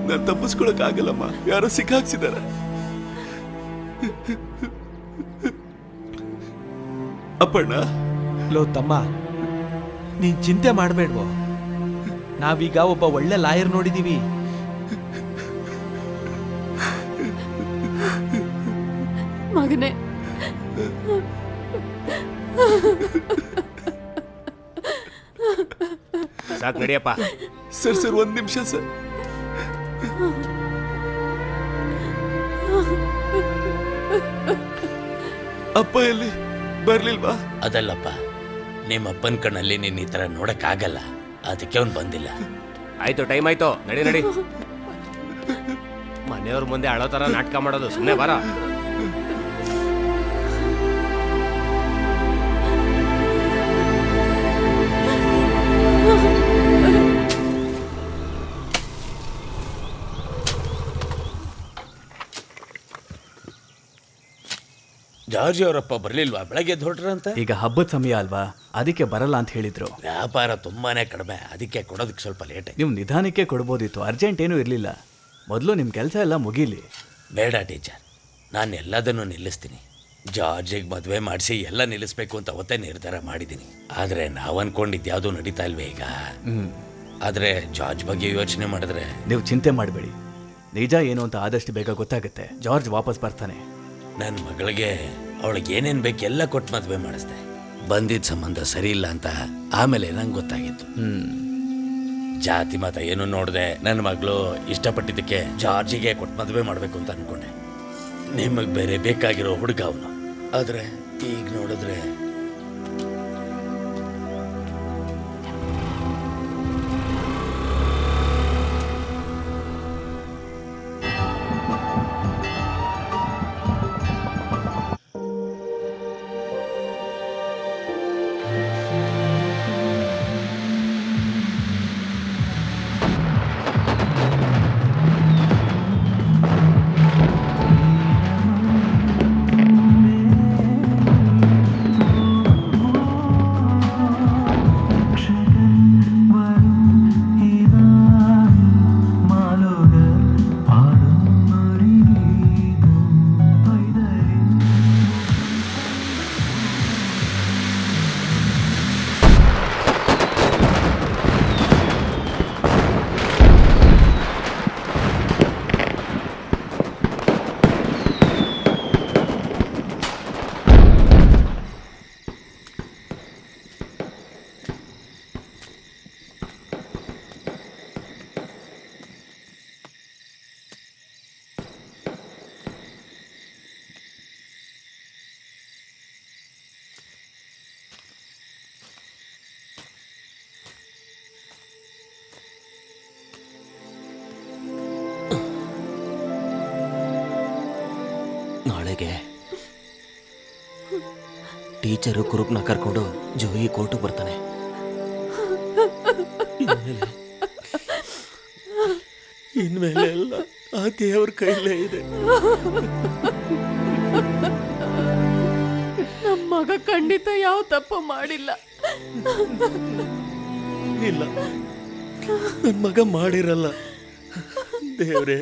ನಾನು ತಪ್ಪಿಸ್ಕೊಳಕ್ ಆಗಲ್ಲಮ್ಮ, ಯಾರೋ ಸಿಕ್ಕಾಕ್ಸಿದಾರ. ಅಪ್ಪಣ್ಣ. ಲೋ ತಮ್ಮ, ನೀನ್ ಚಿಂತೆ ಮಾಡ್ಬೇಡ್ವೋ, ನಾವೀಗ ಒಬ್ಬ ಒಳ್ಳೆ ಲಾಯರ್ ನೋಡಿದೀವಿ. ಮಗನೇ, ಸಾಕು ನಡಿಯಪ್ಪ. ಸರ್ ಒಂದ್ ನಿಮಿಷ ಸರ್. ಅಪ್ಪ ಎಲ್ಲಿ ಬರ್ಲಿಲ್ವಾ? ಅದಲ್ಲಪ್ಪ, ನಿಮ್ಮಪ್ಪನ ಕಣ್ಣಲ್ಲಿ ನೀನ್ ಈ ತರ ನೋಡಕ್ ಆಗಲ್ಲ, ಅದಕ್ಕೆ ಅವ್ನು ಬಂದಿಲ್ಲ. ಆಯ್ತು, ಟೈಮ್ ಆಯ್ತು, ನಡಿ ನಡಿ. ಮನೆಯವ್ರ ಮುಂದೆ ಅಳೋ ತರ ನಾಟಕ ಮಾಡೋದು ಸುಮ್ಮನೆ ಬರ. ಜಾರ್ಜ್ ಅವರಪ್ಪ ಬರ್ಲಿಲ್ವಾ? ಬೆಳಗ್ಗೆ ಹೊರಟ್ರಂತ. ಈಗ ಹಬ್ಬದ ಸಮಯ ಅಲ್ವಾ, ಅದಕ್ಕೆ ಬರಲ್ಲ ಅಂತ ಹೇಳಿದ್ರು. ವ್ಯಾಪಾರ ತುಂಬಾನೇ ಕಡಿಮೆ, ಅದಕ್ಕೆ ಕೊಡೋದಕ್ಕೆ ಸ್ವಲ್ಪ ಲೇಟ್ ಆಯ್ತು. ನೀವು ನಿಧಾನಕ್ಕೆ ಕೊಡ್ಬೋದಿತ್ತು, ಅರ್ಜೆಂಟ್ ಏನೂ ಇರಲಿಲ್ಲ. ಮೊದಲು ನಿಮ್ಮ ಕೆಲಸ ಎಲ್ಲ ಮುಗೀಲಿ. ಬೇಡ ಟೀಚರ್, ನಾನು ಎಲ್ಲದನ್ನು ನಿಲ್ಲಿಸ್ತೀನಿ. ಜಾರ್ಜಿಗೆ ಮದುವೆ ಮಾಡಿಸಿ ಎಲ್ಲ ನಿಲ್ಲಿಸ್ಬೇಕು ಅಂತ ಅವತ್ತೇ ನಿರ್ಧಾರ ಮಾಡಿದ್ದೀನಿ. ಆದರೆ ನಾವು ಅನ್ಕೊಂಡಿದ್ದು ಯಾವುದೂ ನಡೀತಾ ಇಲ್ವೇ ಈಗ. ಆದರೆ ಜಾರ್ಜ್ ಬಗ್ಗೆ ಯೋಚನೆ ಮಾಡಿದ್ರೆ. ನೀವು ಚಿಂತೆ ಮಾಡಬೇಡಿ, ನಿಜ ಏನು ಅಂತ ಆದಷ್ಟು ಬೇಗ ಗೊತ್ತಾಗುತ್ತೆ. ಜಾರ್ಜ್ ವಾಪಸ್ ಬರ್ತಾನೆ. ನನ್ನ ಮಗಳಿಗೆ ಅವಳಿಗೆ ಏನೇನು ಬೇಕು ಎಲ್ಲ ಕೊಟ್ಟು ಮದುವೆ ಮಾಡಿಸ್ದೆ. ಬಂದಿದ್ದ ಸಂಬಂಧ ಸರಿ ಇಲ್ಲ ಅಂತ ಆಮೇಲೆ ನಂಗೆ ಗೊತ್ತಾಗಿತ್ತು. ಜಾತಿ ಮತ ಏನು ನೋಡಿದೆ, ನನ್ನ ಮಗಳು ಇಷ್ಟಪಟ್ಟಿದ್ದಕ್ಕೆ ಜಾರ್ಜಿಗೆ ಕೊಟ್ಟು ಮದುವೆ ಮಾಡಬೇಕು ಅಂತ ಅನ್ಕೊಂಡೆ. ನಿಮಗೆ ಬೇರೆ ಬೇಕಾಗಿರೋ ಹುಡುಗ ಅವನು. ಆದರೆ ಈಗ ನೋಡಿದ್ರೆ ನಾಳೆಗೆ ಟೀಚರು ಕುರುಪ್ನ ಕರ್ಕೊಂಡು ಜೋಯಿ ಕೋರ್ಟು ಬರ್ತಾನೆ. ಇನ್ಮೇಲೆ ಎಲ್ಲ ಆ ದೇವ್ರ ಕೈಲೇ ಇದೆ. ನಮ್ಮ ಮಗ ಖಂಡಿತ ಯಾವ ತಪ್ಪು ಮಾಡಿಲ್ಲ. ಇಲ್ಲ, ನನ್ನ ಮಗ ಮಾಡಿರಲ್ಲ. ದೇವ್ರೇ,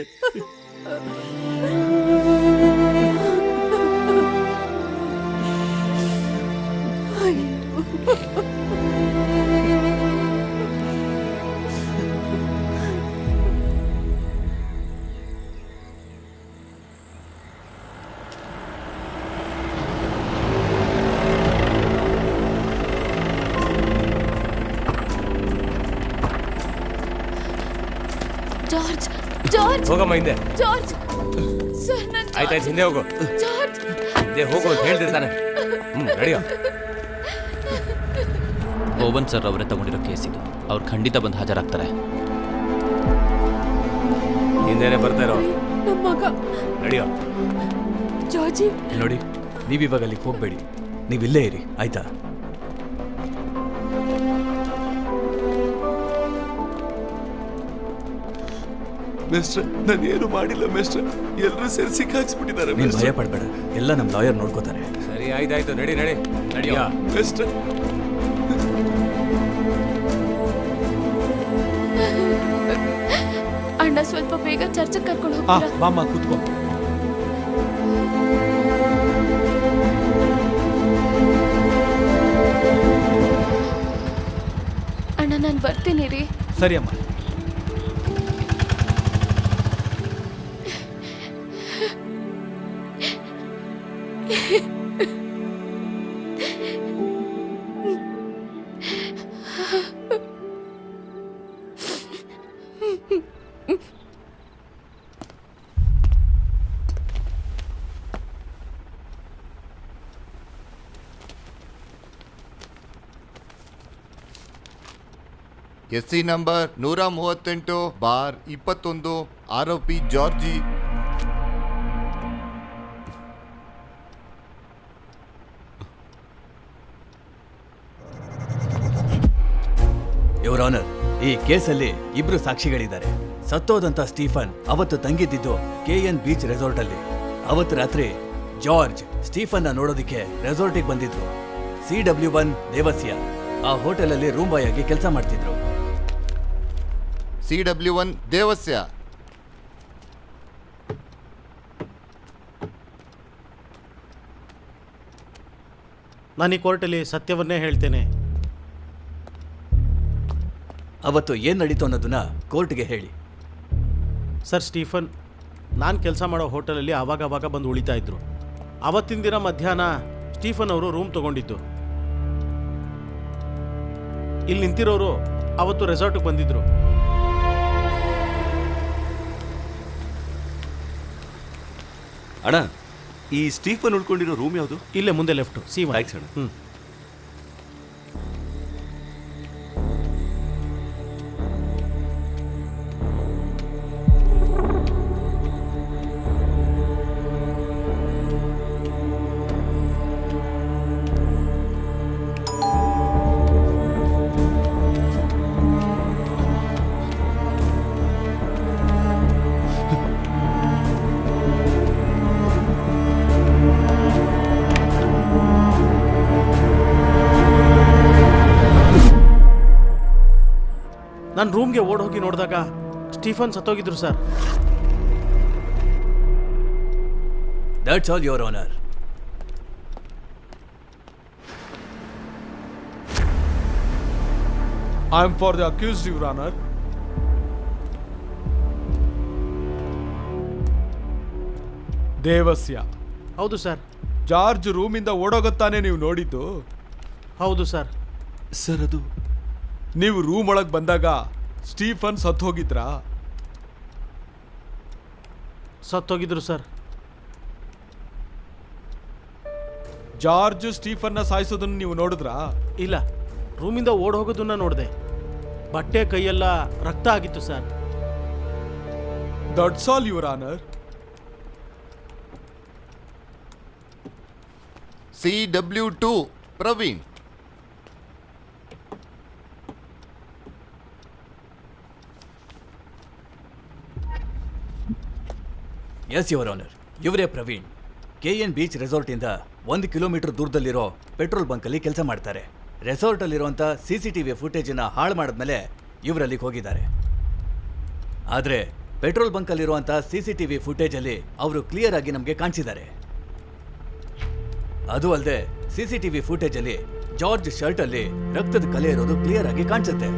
ಜಾರ್ಜ್, ಜಾರ್ಜ್, ಹೋಗಮ್ಮ ಹಿಂದೆ. ಜಾರ್ಜ್ ಸರ್, ನನ್ನ ಆಯ್ತಾಯ್ತು, ಹಿಂದೆ ಹೋಗು. ಜಾರ್ಜ್, ಹಿಂದೆ ಹೋಗು ಅಂತ ಹೇಳ್ತಿರ್ತಾನೆ. ನಡಿಯೋ. ಗೋವನ್ ಸರ್ ಅವರೇ ತಗೊಂಡಿರೋ ಕೇಸ್ ಇದು. ಅವ್ರು ಖಂಡಿತ ಬಂದು ಹಾಜರಾಗ್ತಾರೆ. ಹಿಂದೆನೆ ಬರ್ತಾರೋ. ನಮ್ಮ ಮಗ. ನಡಿಯೋ. ಜಾರ್ಜಿ, ನೋಡಿ, ನೀವಿವಾಗ ಅಲ್ಲಿಗೆ ಹೋಗಬೇಡಿ, ನೀವಿಲ್ಲೇ ಇರಿ, ಆಯ್ತಾ? ಮೇಸ್ಟ್ರೆ ನಾನು ಏನು ಮಾಡಿಲ್ಲ ಮೇಸ್ಟ್ರೆ, ಎಲ್ಲರೂ ಸೇರಿ ಸಿಕ್ಕಾಕ್ಸ್ಬಿಟ್ಟಿದ್ದಾರೆ ನೀನ್ ಭಯ ಮೇಸ್ಟ್ರೆ. ಪಡ್ಬೇಡ, ಎಲ್ಲ ನಮ್ಮ ಲಾಯರ್ ನೋಡ್ಕೋತಾರೆ. ಸರಿ ಆಯ್ತಾಯ್ತು, ನಡಿ ನಡಿ ನಡಿಯೋ. ಮೇಸ್ಟ್ರೆ ಅಣ್ಣ ಸ್ವಲ್ಪ ಬೇಗ ಚರ್ಚೆಗೆ ಕರ್ಕೊಂಡು ಆ ಹೋಗ್ತೀರಾ? ಬಾಮ್ಮ ಕೂತ್ಕೋ. ಅಣ್ಣ ನಾನು ಬರ್ತೀನಿ ರೀ. ಸರಿ ಅಮ್ಮ. ಎಸ್ಸಿ ನಂಬರ್ 138/21 ಆರೋಪಿ ಜಾರ್ಜಿ. ಯುವರ್ ಆನರ್, ಈ ಕೇಸಲ್ಲಿ ಇಬ್ರು ಸಾಕ್ಷಿಗಳಿದ್ದಾರೆ. ಸತ್ತೋದಂತ ಸ್ಟೀಫನ್ ಅವತ್ತು ತಂಗಿದ್ದಿದ್ದು KN ಬೀಚ್ ರೆಸಾರ್ಟ್ ಅಲ್ಲಿ. ಅವತ್ತು ರಾತ್ರಿ ಜಾರ್ಜ್ ಸ್ಟೀಫನ್ನ ನೋಡೋದಿಕ್ಕೆ ರೆಸಾರ್ಟಿಗೆ ಬಂದಿದ್ರು. CW1 ದೇವಸ್ಯ ಆ ಹೋಟೆಲಲ್ಲಿ ರೂಮ್ ಬಾಯ್ ಆಗಿ ಕೆಲಸ ಮಾಡ್ತಿದ್ರು. CW1 ದೇವಸ್ಯ. ನಾನು ಈ ಕೋರ್ಟಲ್ಲಿ ಸತ್ಯವನ್ನೇ ಹೇಳ್ತೇನೆ. ಅವತ್ತು ಏನ್ ನಡೀತು ಅನ್ನೋದನ್ನ ಕೋರ್ಟ್ಗೆ ಹೇಳಿ. ಸರ್, ಸ್ಟೀಫನ್ ನಾನು ಕೆಲಸ ಮಾಡೋ ಹೋಟೆಲಲ್ಲಿ ಆವಾಗ ಬಂದು ಉಳಿತಾ ಇದ್ರು. ಅವತ್ತಿನ ದಿನ ಮಧ್ಯಾಹ್ನ ಸ್ಟೀಫನ್ ಅವರು ರೂಮ್ ತಗೊಂಡಿದ್ದು. ಇಲ್ಲಿ ನಿಂತಿರೋರು ಅವತ್ತು ರೆಸಾರ್ಟ್ಗೆ ಬಂದಿದ್ರು. ಅಣ್ಣ, ಈ ಸ್ಟೀಫನ್ ಉಳ್ಕೊಂಡಿರೋ ರೂಮ್ ಯಾವುದು? ಇಲ್ಲೇ ಮುಂದೆ ಲೆಫ್ಟು C1. ಥ್ಯಾಂಕ್ಸ್ ಅಣ್ಣ. ನಾನು ರೂಮ್ಗೆ ಓಡ್ ಹೋಗಿ ನೋಡಿದಾಗ ಸ್ಟೀಫನ್ ಸತ್ತೋಗಿದ್ರು sir. That's all your honour. I am for the accused your honour. Devasya. ಹೌದು ಸರ್. ಜಾರ್ಜ್ ರೂಮಿಂದ ಓಡೋಗುತ್ತಾನೆ ನೀವು ನೋಡಿದ್ದು? ಹೌದು ಸರ್. ಸರ್, ಅದು ನೀವು ರೂಮ್ ಒಳಗೆ ಬಂದಾಗ ಸ್ಟೀಫನ್ ಸತ್ತು ಹೋಗಿದ್ರಾ? ಸತ್ತೋಗಿದ್ರು ಸರ್. ಜಾರ್ಜ್ ಸ್ಟೀಫನ್ನ ಸಾಯಿಸೋದನ್ನು ನೀವು ನೋಡಿದ್ರಾ? ಇಲ್ಲ, ರೂಮಿಂದ ಓಡ್ ಹೋಗೋದನ್ನ ನೋಡಿದೆ. ಬಟ್ಟೆ ಕೈಯೆಲ್ಲ ರಕ್ತ ಆಗಿತ್ತು sir. That's all your honour. CW2 Praveen. Yes your honour, ಇವರೇ ಪ್ರವೀಣ್. KN ಬೀಚ್ ರೆಸಾರ್ಟಿಂದ 1 ಕಿಲೋಮೀಟರ್ ದೂರದಲ್ಲಿರೋ ಪೆಟ್ರೋಲ್ ಬಂಕಲ್ಲಿ ಕೆಲಸ ಮಾಡ್ತಾರೆ. ರೆಸಾರ್ಟಲ್ಲಿರುವಂಥ CCTV ಫುಟೇಜನ್ನು ಹಾಳು ಮಾಡಿದ್ಮೇಲೆ ಇವರಲ್ಲಿಗೆ ಹೋಗಿದ್ದಾರೆ. ಆದರೆ ಪೆಟ್ರೋಲ್ ಬಂಕಲ್ಲಿರುವಂಥ CCTV ಫುಟೇಜಲ್ಲಿ ಅವರು ಕ್ಲಿಯರ್ ಆಗಿ ನಮಗೆ ಕಾಣಿಸಿದ್ದಾರೆ. ಅದು ಅಲ್ಲದೆ CCTV ಫುಟೇಜಲ್ಲಿ ಜಾರ್ಜ್ ಶರ್ಟಲ್ಲಿ ರಕ್ತದ ಕಲೆ ಇರೋದು ಕ್ಲಿಯರ್ ಆಗಿ ಕಾಣಿಸುತ್ತೆ.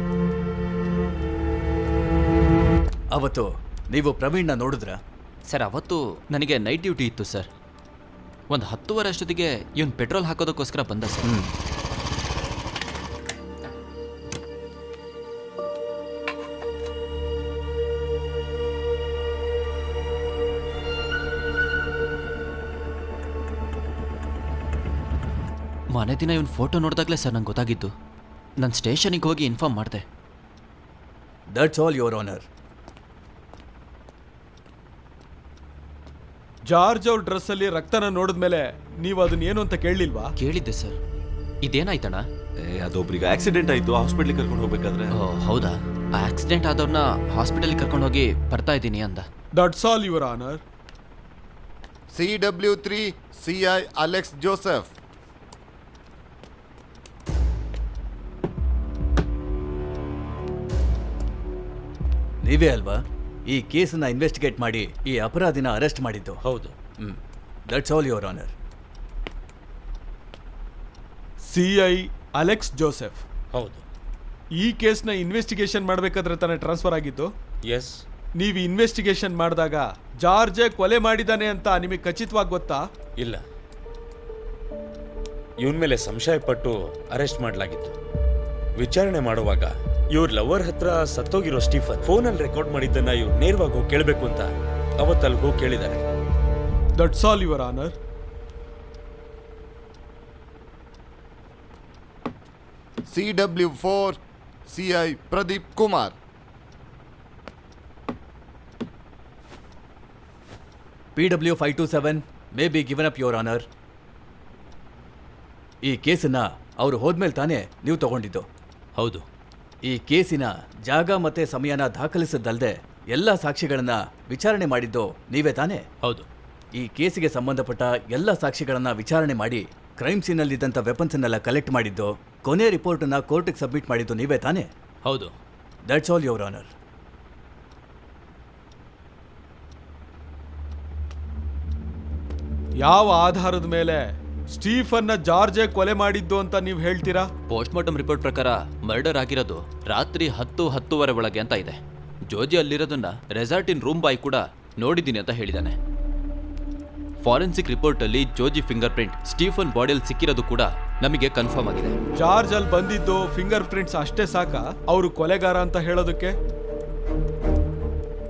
ಅವತ್ತು ನೀವು ಪ್ರವೀಣ್ನ ನೋಡಿದ್ರಾ? ಸರ್, ಅವತ್ತು ನನಗೆ ನೈಟ್ ಡ್ಯೂಟಿ ಇತ್ತು ಸರ್. ಒಂದು 10:15 ಅಷ್ಟೊತ್ತಿಗೆ ಇವನು ಪೆಟ್ರೋಲ್ ಹಾಕೋದಕ್ಕೋಸ್ಕರ ಬಂದ ಸರ್. ಮನೆ ದಿನ ಇವನು ಫೋಟೋ ನೋಡಿದಾಗಲೇ ಸರ್ ನಂಗೆ ಗೊತ್ತಾಗಿದ್ದು. ನಾನು ಸ್ಟೇಷನಿಗೆ ಹೋಗಿ ಇನ್ಫಾರ್ಮ್ ಮಾಡಿದೆ. That's all your honour. George ಅವ್ರ ಡ್ರೆಸ್ಸಲ್ಲಿ ರಕ್ತನ ನೋಡಿದ್ಮೇಲೆ ನೀವು ಅದನ್ನ ಏನು ಅಂತ ಕೇಳಲಿಲ್ವಾ? ಕೇಳಿದ್ದೆ ಸರ್. ಇದೇನಾಯ್ತಣ್ಣ? ಅದೊಬ್ರಿಗೆ ಆಕ್ಸಿಡೆಂಟ್ ಆಯ್ತು, ಹಾಸ್ಪಿಟ್ಲಿಗೆ ಕರ್ಕೊಂಡು ಹೋಗ್ಬೇಕಾದ್ರೆ. ಓ ಹೌದಾ? ಆಕ್ಸಿಡೆಂಟ್ ಆದವ್ರನ್ನ ಹಾಸ್ಪಿಟಲ್ಗೆ ಕರ್ಕೊಂಡೋಗಿ ಬರ್ತಾ ಇದ್ದೀನಿ ಅಂದ. That's all your honour. CW3 CI Alex Joseph. ನೀವೇ ಅಲ್ವಾ ಈ ಕೇಸನ್ನ ಇನ್ವೆಸ್ಟಿಗೇಟ್ ಮಾಡಿ ಈ ಅಪರಾಧಿನ ಅರೆಸ್ಟ್ ಮಾಡಿದ್ದು? ಹೌದು. That's all your honour. CI Alex Joseph, ಹೌದು. ಈ ಕೇಸ್ನ ಇನ್ವೆಸ್ಟಿಗೇಷನ್ ಮಾಡಬೇಕಾದ್ರೆ ತಾನೇ ಟ್ರಾನ್ಸ್ಫರ್ ಆಗಿದ್ದು. ಎಸ್. ನೀವು ಇನ್ವೆಸ್ಟಿಗೇಷನ್ ಮಾಡಿದಾಗ ಜಾರ್ಜೆ ಕೊಲೆ ಮಾಡಿದಾನೆ ಅಂತ ನಿಮಗೆ ಖಚಿತವಾಗಿ ಗೊತ್ತಾ? ಇಲ್ಲ, ಇವನ್ ಮೇಲೆ ಸಂಶಯ ಪಟ್ಟು ಅರೆಸ್ಟ್ ಮಾಡಲಾಗಿತ್ತು. ವಿಚಾರಣೆ ಮಾಡುವಾಗ ಇವ್ರ ಲವರ್ ಹತ್ರ ಸತ್ತೋಗಿರೋ ಸ್ಟೀಫನ್ ಫೋನಲ್ಲಿ ರೆಕಾರ್ಡ್ ಮಾಡಿದ್ದನ್ನ ಇವ್ರು ನೇರವಾಗಿ ಹೋಗಿ ಕೇಳಬೇಕು ಅಂತ ಅವತ್ತಲ್ಗೂ ಕೇಳಿದ್ದಾರೆ. That's all your honour. CW4 CI Pradeep Kumar. PW527 may be given up your honour. ಈ ಕೇಸನ್ನ ಅವರು ಹೋದ್ಮೇಲೆ ತಾನೇ ನೀವು ತಗೊಂಡಿದ್ದು? ಹೌದು. ಈ ಕೇಸಿನ ಜಾಗ ಮತ್ತೆ ಸಮಯನ ದಾಖಲಿಸದಲ್ಲದೆ ಎಲ್ಲ ಸಾಕ್ಷಿಗಳನ್ನ ವಿಚಾರಣೆ ಮಾಡಿದ್ದು ನೀವೇ ತಾನೇ? ಹೌದು. ಈ ಕೇಸಿಗೆ ಸಂಬಂಧಪಟ್ಟ ಎಲ್ಲ ಸಾಕ್ಷಿಗಳನ್ನ ವಿಚಾರಣೆ ಮಾಡಿ ಕ್ರೈಮ್ ಸೀನಲ್ಲಿದ್ದಂಥ ವೆಪನ್ಸನ್ನೆಲ್ಲ ಕಲೆಕ್ಟ್ ಮಾಡಿದ್ದು, ಕೊನೆ ರಿಪೋರ್ಟನ್ನ ಕೋರ್ಟಿಗೆ ಸಬ್ಮಿಟ್ ಮಾಡಿದ್ದು ನೀವೇ ತಾನೇ? ಹೌದು. That's all your honour. ಯಾವ ಆಧಾರದ ಮೇಲೆ ಸ್ಟೀಫನ್ನ ಜಾರ್ಜೆ ಕೊಲೆ ಮಾಡಿದ್ದು ಅಂತ ನೀವು ಹೇಳ್ತೀರಾ? ಪೋಸ್ಟ್ ಮಾರ್ಟಮ್ ರಿಪೋರ್ಟ್ ಪ್ರಕಾರ ಮರ್ಡರ್ ಆಗಿರೋದು ರಾತ್ರಿ 10-10:30 ಒಳಗೆ ಅಂತ ಇದೆ. ಜೋಜಿ ಅಲ್ಲಿರೋದನ್ನ ರೆಸಾರ್ಟಿನ್ ರೂಮ್ ಬಾಯ್ ಕೂಡ ನೋಡಿದ್ದೀನಿ ಅಂತ ಹೇಳಿದ್ದಾನೆ. ಫಾರೆನ್ಸಿಕ್ ರಿಪೋರ್ಟಲ್ಲಿ ಜೋಜಿ ಫಿಂಗರ್ ಪ್ರಿಂಟ್ ಸ್ಟೀಫನ್ ಬಾಡಿಯಲ್ಲಿ ಸಿಕ್ಕಿರೋದು ಕೂಡ ನಮಗೆ ಕನ್ಫರ್ಮ್ ಆಗಿದೆ. ಜಾರ್ಜ್ ಅಲ್ಲಿ ಬಂದಿದ್ದು ಫಿಂಗರ್ ಪ್ರಿಂಟ್ಸ್ ಅಷ್ಟೇ ಸಾಕ ಅವರು ಕೊಲೆಗಾರ ಅಂತ ಹೇಳೋದಕ್ಕೆ?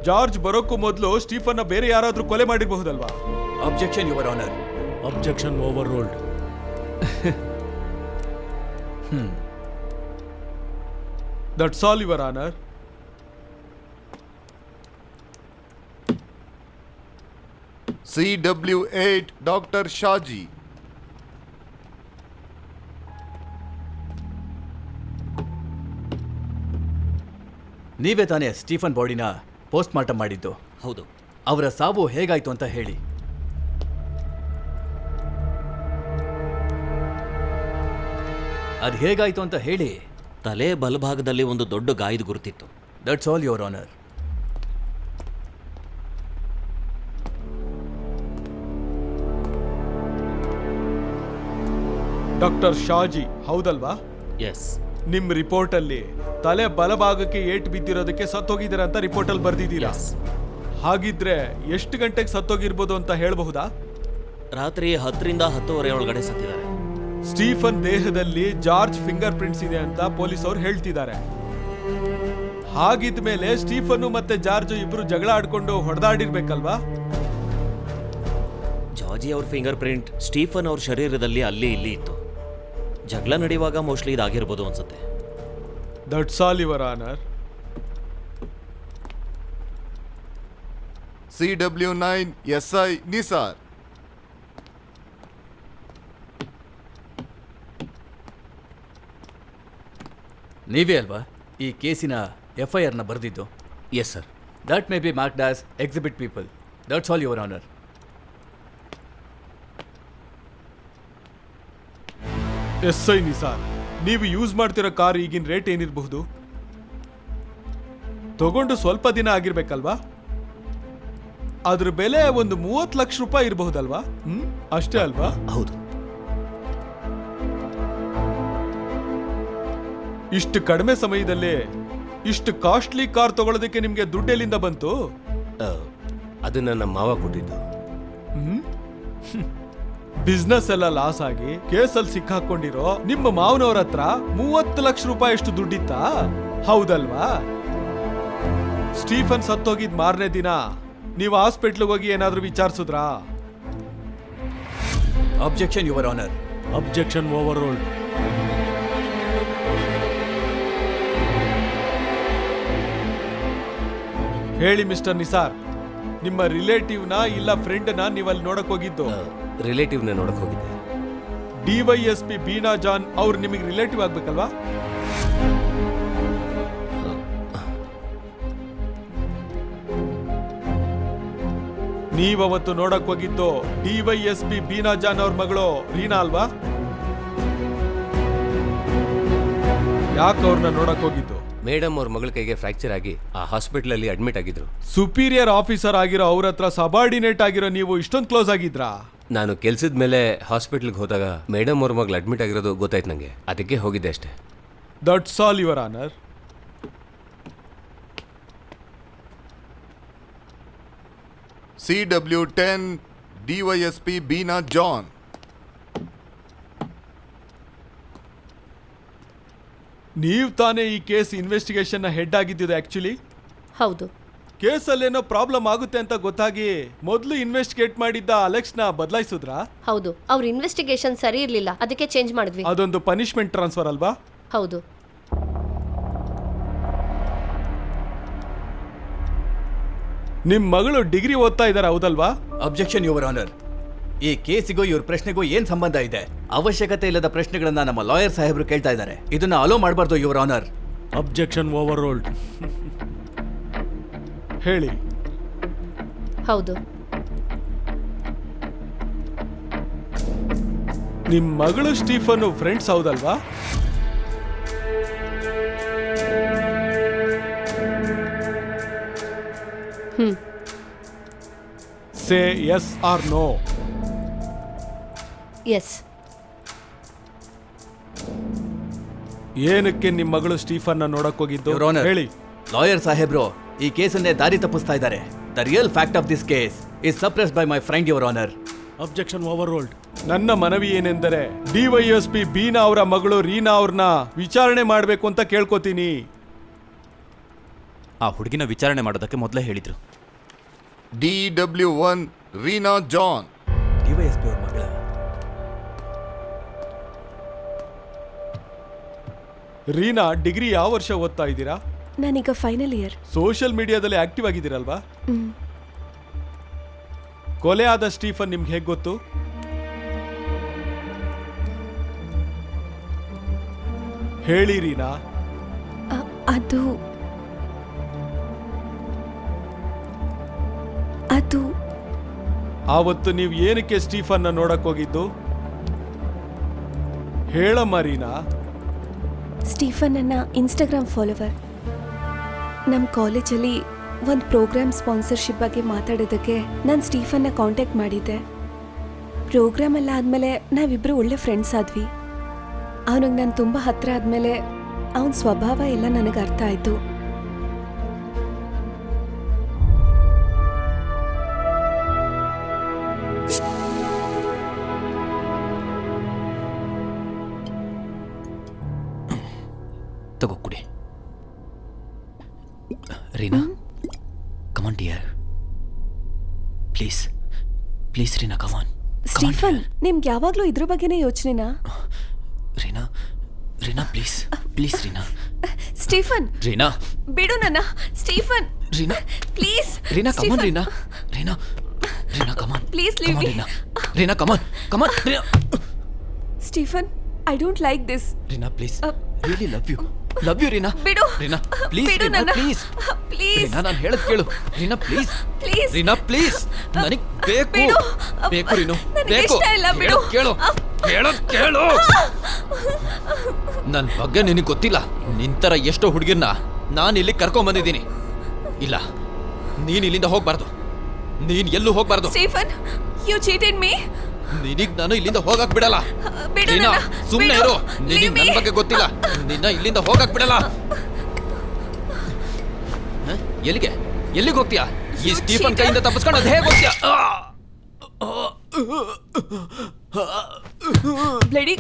ಜಾರ್ಜ್ ಬರೋಕ್ಕೂ ಮೊದಲು ಸ್ಟೀಫನ್ನ ಬೇರೆ ಯಾರಾದ್ರೂ ಕೊಲೆ ಮಾಡಿರಬಹುದಲ್ವಾ? Objection your honour. Objection overruled. That's all your honour. CW8 doctor Shaji. ನೀವೇ ತಾನೇ ಸ್ಟೀಫನ್ ಬಾಡಿನ ಪೋಸ್ಟ್ ಮಾರ್ಟಮ್ ಮಾಡಿದ್ದು? ಹೌದು. ಅವರ ಸಾವು ಹೇಗಾಯ್ತು ಅಂತ ಹೇಳಿ. ಅದು ಹೇಗಾಯ್ತು ಅಂತ ಹೇಳಿ. ತಲೆ ಬಲಭಾಗದಲ್ಲಿ ಒಂದು ದೊಡ್ಡ ಗಾಯದ ಗುರುತಿತ್ತು. That's all your honour. Doctor Shaji ಹೌದಲ್ವಾ? ಎಸ್. ನಿಮ್ ರಿಪೋರ್ಟ್ ಅಲ್ಲಿ ತಲೆ ಬಲಭಾಗಕ್ಕೆ ಏಟು ಬಿದ್ದಿರೋದಕ್ಕೆ ಸತ್ತೋಗಿದ್ದೀರಾ ಅಂತ ರಿಪೋರ್ಟ್ ಅಲ್ಲಿ ಬರ್ದಿದ್ದೀರಾ. ಹಾಗಿದ್ರೆ ಎಷ್ಟು ಗಂಟೆಗೆ ಸತ್ತೋಗಿರ್ಬೋದು ಅಂತ ಹೇಳಬಹುದಾ? ರಾತ್ರಿ 10ರಿಂದ 10:30 ಒಳಗಡೆ ಸತ್ತಿದ್ದಾರೆ. ಸ್ಟೀಫನ್ ದೇಹದಲ್ಲಿ ಜಾರ್ಜ್ ಫಿಂಗರ್ ಪ್ರಿಂಟ್ಸ್ ಇದೆ ಅಂತ ಪೊಲೀಸ್ ಅವ್ರು ಹೇಳ್ತಿದ್ದಾರೆ. ಹಾಗಿದ್ಮೇಲೆ ಸ್ಟೀಫನ್ ಮತ್ತೆ ಜಾರ್ಜ್ ಇಬ್ರು ಜಗಳ ಆಡ್ಕೊಂಡು ಹೊಡೆದಾಡಿರ್ಬೇಕಲ್ವಾ? ಜಾರ್ಜಿ ಅವ್ರ ಫಿಂಗರ್ ಪ್ರಿಂಟ್ ಸ್ಟೀಫನ್ ಅವ್ರ ಶರೀರದಲ್ಲಿ ಅಲ್ಲಿ ಇಲ್ಲಿ ಇತ್ತು. ಜಗಳ ನಡೆಯುವಾಗ ಮೋಸ್ಟ್ಲಿ ಇದಾಗಿರ್ಬೋದು ಅನ್ಸುತ್ತೆ. That's all your honour. CW9 SI Nisar. ನೀವೇ ಅಲ್ವಾ ಈ ಕೇಸಿನ FIRನ ಬರೆದಿದ್ದು? Yes sir. That may be marked as exhibit people. That's all your honour. SI Nisar, ನೀವು ಯೂಸ್ ಮಾಡ್ತಿರೋ ಕಾರ್ ಈಗಿನ ರೇಟ್ ಏನಿರಬಹುದು? ತಗೊಂಡು ಸ್ವಲ್ಪ ದಿನ ಆಗಿರ್ಬೇಕಲ್ವಾ? ಅದ್ರ ಬೆಲೆ ಒಂದು 30 ಲಕ್ಷ ರೂಪಾಯಿ ಇರಬಹುದಲ್ವಾ? ಅಷ್ಟೇ ಅಲ್ವಾ? ಹೌದು. ಇಷ್ಟು ಕಡಿಮೆ ಸಮಯದಲ್ಲಿ ಇಷ್ಟು ಕಾಸ್ಟ್ಲಿ ಕಾರ್ ತಗೊಳ್ಳೋದಕ್ಕೆ ನಿಮ್ಗೆ ದುಡ್ಡು ಎಲ್ಲಿಂದ ಬಂತು? ಅದನ್ನ ನಮ್ಮ ಮಾವ ಕೊಟ್ಟಿದ್ದು. ಬಿಸ್ನೆಸ್ ಎಲ್ಲ ಲಾಸ್ ಆಗಿ ಕೇಸಲ್ಲಿ ಸಿಕ್ಕಾಕೊಂಡಿರೋ ನಿಮ್ಮ ಮಾವನವ್ರ ಹತ್ರ 30 ಲಕ್ಷ ರೂಪಾಯಿ ಅಷ್ಟು ದುಡ್ಡಿತ್ತಾ? ಹೌದಲ್ವಾ? ಸ್ಟೀಫನ್ ಸತ್ತೋಗಿದ್ ಮಾರನೇ ದಿನ ನೀವು ಹಾಸ್ಪಿಟ್ಲಿಗೆ ಹೋಗಿ ಏನಾದ್ರೂ ವಿಚಾರಿಸಿದ್ರಾ? Objection your honour. Objection overruled. ಹೇಳಿ ಮಿಸ್ಟರ್ ನಿಸಾರ್, ನಿಮ್ಮ ರಿಲೇಟಿವ್ನ ಇಲ್ಲ ಫ್ರೆಂಡ್ನ ನೀವಲ್ಲಿ ನೋಡಕ್ ಹೋಗಿದ್ದು? ರಿಲೇಟಿವ್ನ ನೋಡಕ್ ಹೋಗಿದ್ದೆ. DYSP ಬೀನಾ ಜಾನ್ ಅವ್ರು ನಿಮಗೆ ರಿಲೇಟಿವ್ ಆಗ್ಬೇಕಲ್ವಾ? ನೀವವತ್ತು ನೋಡಕ್ ಹೋಗಿದ್ದು DYSP ಬೀನಾ ಜಾನ್ ಅವ್ರ ಮಗಳು ರೀನಾ ಅಲ್ವಾ? ಯಾಕೆ ಅವ್ರನ್ನ ನೋಡಕ್ ಹೋಗಿದ್ದು? ಮೇಡಮ್ ಅವ್ರ ಮಗಳ ಕೈಗೆ ಫ್ರಾಕ್ಚರ್ ಆಗಿ ಆ ಹಾಸ್ಪಿಟಲ್ ಅಲ್ಲಿ ಅಡ್ಮಿಟ್ ಆಗಿದ್ರು. ಸುಪೀರಿಯರ್ ಆಫೀಸರ್ ಆಗಿರೋ ಅವ್ರ ಹತ್ರ ಸಬಾರ್ಡಿನೇಟ್ ಆಗಿರೋ ನೀವು ಇಷ್ಟೊಂದು ಕ್ಲೋಸ್ ಆಗಿದ್ರಾ? ನಾನು ಕೆಲ್ಸದ ಮೇಲೆ ಹಾಸ್ಪಿಟಲ್ಗೆ ಹೋದಾಗ ಮೇಡಮ್ ಅವ್ರ ಮಗಳು ಅಡ್ಮಿಟ್ ಆಗಿರೋದು ಗೊತ್ತಾಯ್ತು ನನಗೆ, ಅದಕ್ಕೆ ಹೋಗಿದ್ದೆ ಅಷ್ಟೇ. That's all your honour. CW10 DYSP Beena John. ನೀವ್ ತಾನೇ ಈ ಕೇಸ್ ಇನ್ವೆಸ್ಟಿಗೇಷನ್ ನ ಹೆಡ್ ಆಗಿದ್ದು ಆಕ್ಚುಲಿ? ಹೌದು. ಕೇಸಲ್ಲೇನೋ ಪ್ರಾಬ್ಲಮ್ ಆಗುತ್ತೆ ಅಂತ ಗೊತ್ತಾಗಿ ಮೊದಲು ಇನ್ವೆಸ್ಟಿಗೇಟ್ ಮಾಡಿದ್ದ ಅಲೆಕ್ಸ್ನ ಬದಲಾಯಿಸಿದ್ರಾ? ಹೌದು, ಅವ್ರ ಇನ್ವೆಸ್ಟಿಗೇಷನ್ ಸರಿ ಇರ್ಲಿಲ್ಲ, ಅದಕ್ಕೆ ಚೇಂಜ್ ಮಾಡಿದ್ವಿ. ಅದೊಂದು ಪನಿಷ್ಮೆಂಟ್ ಟ್ರಾನ್ಸ್ಫರ್ ಅಲ್ವಾ? ಹೌದು. ನಿಮ್ ಮಗಳು ಡಿಗ್ರಿ ಓದ್ತಾ ಇದಾರೆ ಹೌದಲ್ವಾ? Objection your honour. ಈ ಕೇಸಿಗೂ ಇವ್ರ ಪ್ರಶ್ನೆಗೂ ಏನ್ ಸಂಬಂಧ ಇದೆ? ಅವಶ್ಯಕತೆ ಇಲ್ಲದ ಪ್ರಶ್ನೆಗಳನ್ನ ನಮ್ಮ ಲಾಯರ್ ಸಾಹೇಬರು ಕೇಳ್ತಾ ಇದ್ದಾರೆ. ಇದನ್ನ ಅಲೋ ಮಾಡಬಾರ್ದು your honour. Objection overruled. ಹೇಳಿ. ಹೌದು. ನಿಮ್ ಮಗಳು ಸ್ಟೀಫನ್ ಫ್ರೆಂಡ್ಸ್ ಹೌದಲ್ವಾ? Say yes or no. Yes. ಏನಕ್ಕೆ ನಿಮ್ ಮಗಳು ಸ್ಟೀಫನ್ ನೋಡಕ್ ಹೋಗಿದ್ದು? ಯುವರ್ ಆನರ್, ಹೇಳಿ. ಲಾಯರ್ ಸಾಹೇಬ್ರು ಈ ಕೇಸನ್ನೇ ದಾರಿ ತಪ್ಪಿಸ್ತಾ ಇದ್ದಾರೆ. The real fact of this case is suppressed by my friend your honour. Objection over rolled. ನನ್ನ ಮನವಿ ಏನೆಂದರೆ DYSP ಬೀನಾ ಅವರ ಮಗಳು ರೀನಾ ಅವ್ರನ್ನ ವಿಚಾರಣೆ ಮಾಡಬೇಕು ಅಂತ ಕೇಳ್ಕೊತೀನಿ. ಆ ಹುಡುಗಿನ ವಿಚಾರಣೆ ಮಾಡೋದಕ್ಕೆ ಮೊದಲೇ ಹೇಳಿದ್ರು. DW1 Reena John. DYSP ಅವ್ರ ಮಗಳ. ರೀನಾ ಡಿಗ್ರಿ ಯಾವ ವರ್ಷ ಓದ್ತಾ ಇದ್ದೀರಾ? ನಾನೀಗ ಫೈನಲ್ ಇಯರ್. ಸೋಷಿಯಲ್ ಮೀಡಿಯಾದಲ್ಲಿ ಆಕ್ಟಿವ್ ಆಗಿದ್ದೀರಲ್ವಾ? ಕೊಲೆ ಆದ ಸ್ಟೀಫನ್ ನಿಮ್ಗೆ ಹೇಗೆ ಗೊತ್ತು? ಹೇಳಿ ರೀನಾ. ಅದು ಆವತ್ತು ನೀವು ಏನಕ್ಕೆ ಸ್ಟೀಫನ್ನ ನೋಡಕ್ ಹೋಗಿದ್ದು? ಹೇಳಮ್ಮ ರೀನಾ. ಸ್ಟೀಫನ್ ನನ್ನ ಇನ್ಸ್ಟಾಗ್ರಾಮ್ ಫಾಲೋವರ್. ನಮ್ಮ ಕಾಲೇಜಲ್ಲಿ ಒಂದು ಪ್ರೋಗ್ರಾಮ್ ಸ್ಪಾನ್ಸರ್ಶಿಪ್ ಬಗ್ಗೆ ಮಾತಾಡೋದಕ್ಕೆ ನಾನು ಸ್ಟೀಫನ್ನ ಕಾಂಟ್ಯಾಕ್ಟ್ ಮಾಡಿದ್ದೆ. ಪ್ರೋಗ್ರಾಮ್ ಎಲ್ಲ ಆದಮೇಲೆ ನಾವಿಬ್ಬರು ಒಳ್ಳೆ ಫ್ರೆಂಡ್ಸ್ ಆದ್ವಿ. ಅವನಿಗೆ ನಾನು ತುಂಬ ಹತ್ತಿರ ಆದಮೇಲೆ ಅವನ ಸ್ವಭಾವ ಎಲ್ಲ ನನಗೆ ಅರ್ಥ ಆಯಿತು. ತಗೋ ಕುಡಿ. Reena, come on dear, please please Reena, come on. Stephen, ನಿಮ್ಗೆ ಯಾವಾಗಲೂ ಇದ್ರ ಬಗ್ಗೆನೇ ಯೋಚನೆನಾ? Reena Reena please please Reena. Stephen, Reena ಬಿಡು ನನ್ನ. Stephen, Reena please. Reena come on. Reena Reena Reena come on. Please leave me. Reena come on come on. Reena. Stephen, I don't like this. Reena please, really love you Reena. ಬಿಡು. ರೀನಾ ಪ್ಲೀಸ್. ಬಿಡು ರೀನಾ ನನ್ನ. ಪ್ಲೀಸ್. ಪ್ಲೀಸ್. ರೀನಾ, ನಾನು ಹೇಳದ್ ಕೇಳು. Reena please. Please. Reena please, ನನಗ್ ಬೇಕು. ಬಿಡು. ಬೇಕು ರೀನು, ನನಗೆ ಬೇಕು. ಇಷ್ಟ ಇಲ್ಲ, ಬಿಡು. ಕೇಳು ಹೇಳೋದ್ ಕೇಳು. ನನ್ ಬಗ್ಗೆ ನಿನಗೆ ಗೊತ್ತಿಲ್ಲ. ನಿಂತರ ಎಷ್ಟೋ ಹುಡುಗಿರ್ನ ನಾನು ಇಲ್ಲಿ ಕರ್ಕೊಂಡ್ ಬಂದಿದ್ದೀನಿ. ಇಲ್ಲ, ನೀನ್ ಇಲ್ಲಿಂದ ಹೋಗ್ಬಾರ್ದು. ನೀನ್ ಎಲ್ಲೂ ಹೋಗ್ಬಾರ್ದು. Stephen, you cheated me. ನಿನಗ್ ನಾನು ಇಲ್ಲಿಂದ ಹೋಗಕ್ ಬಿಡಲ್ಲ. ಬಿಡು ರೀನಾ, ನನ್ನ. ಸುಮ್ನೆ ಬಿಡು. ಇರು. ನಿನಗ್ ನನ್ ಬಗ್ಗೆ ಗೊತ್ತಿಲ್ಲ. ನಿನ್ನ ಇಲ್ಲಿಂದ ಹೋಗಕ್ ಬಿಡಲ್ಲ. ಎಲ್ಲಿಗೆ ಎಲ್ಲಿಗೆ ಹೋಗ್ತೀಯಾ? ಈ ಸ್ಟೀಫನ್ ಕೈಯಿಂದ ತಪ್ಪಿಸ್ಕೊಂಡು ಅದು ಹೇಗೆ ಹೋಗ್ತೀಯಾ? ಬ್ಲಡಿ